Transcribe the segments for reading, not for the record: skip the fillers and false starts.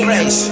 Fresh,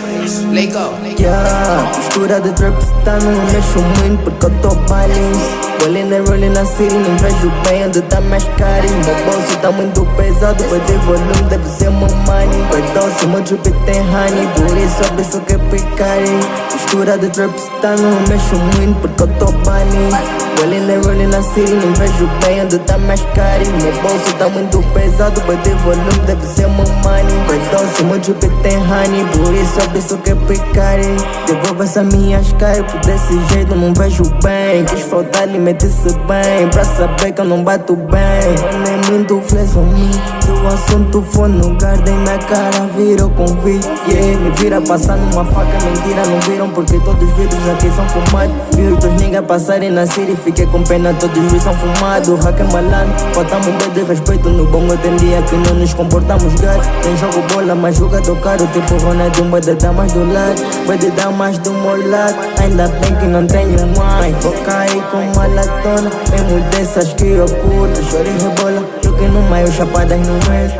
Lego. Yeah, mistura de trap tá não mexo muito porque eu tô bailing. Rolling and rolling na city, não vejo bem onde tá mais carinho. Meu bolso tá muito pesado, perder volume deve ser meu money. Perdoce, meu drip tem honey, por isso eu penso que é picarem. Mistura de trap tá não mexo muito porque eu tô bailing. Rolling and rolling na city, não vejo bem onde tá mais carinho. Meu bolso tá muito pesado, perder volume deve ser meu money. Perdoce, meu drip tem honey, por isso eu penso que é picarem. Devolva essa minha Skype, desse jeito não vejo bem. Quis faltar ali, mete-se bem, pra saber que eu não bato bem. Nem muito flex on mim, se o assunto for no garden, minha cara vira o convite. Yeah, me vira passar numa faca, mentira, não viram porque todos os vidros aqui são fumados. Vi os dois niggas passarem na city, fiquei com pena, todos os são fumados. Hack é malandro, botamos um de respeito no bom. Eu tem dia que não nos comportamos gato. Nem jogo bola, mas jogador caro, tipo Ronaldinho, vai dar mais do lado, vai dar mais do meu lado. Ainda bem que não tenho mais, vou cair com uma latona. Mesmo dessas que eu curto, choro e rebola. Joguei no meio, chapadas no mês.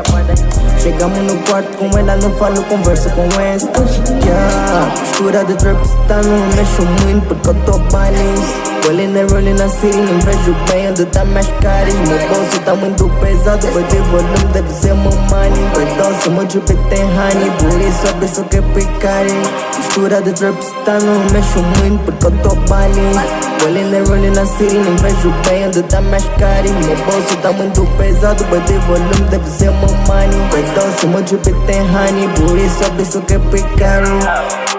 Chegamos no quarto com ela, não falo, converso com esta. Yeah, mistura de trap tá não mexo muito porque eu tô bailing. Rolling and rolling na city, não vejo bem onde tá mais carinho. Meu bolso tá muito pesado, perder volume deve ser meu money. Perdoce, meu drip tem honey, por isso eu penso que é picarem. Mistura de trap tá não mexo muito porque eu tô bailing. Rolling and rolling na city, não vejo bem onde tá mais carinho. Meu bolso tá muito pesado, perder volume deve ser meu money. Perdoce, meu drip tem honey, por isso eu penso que é picarem.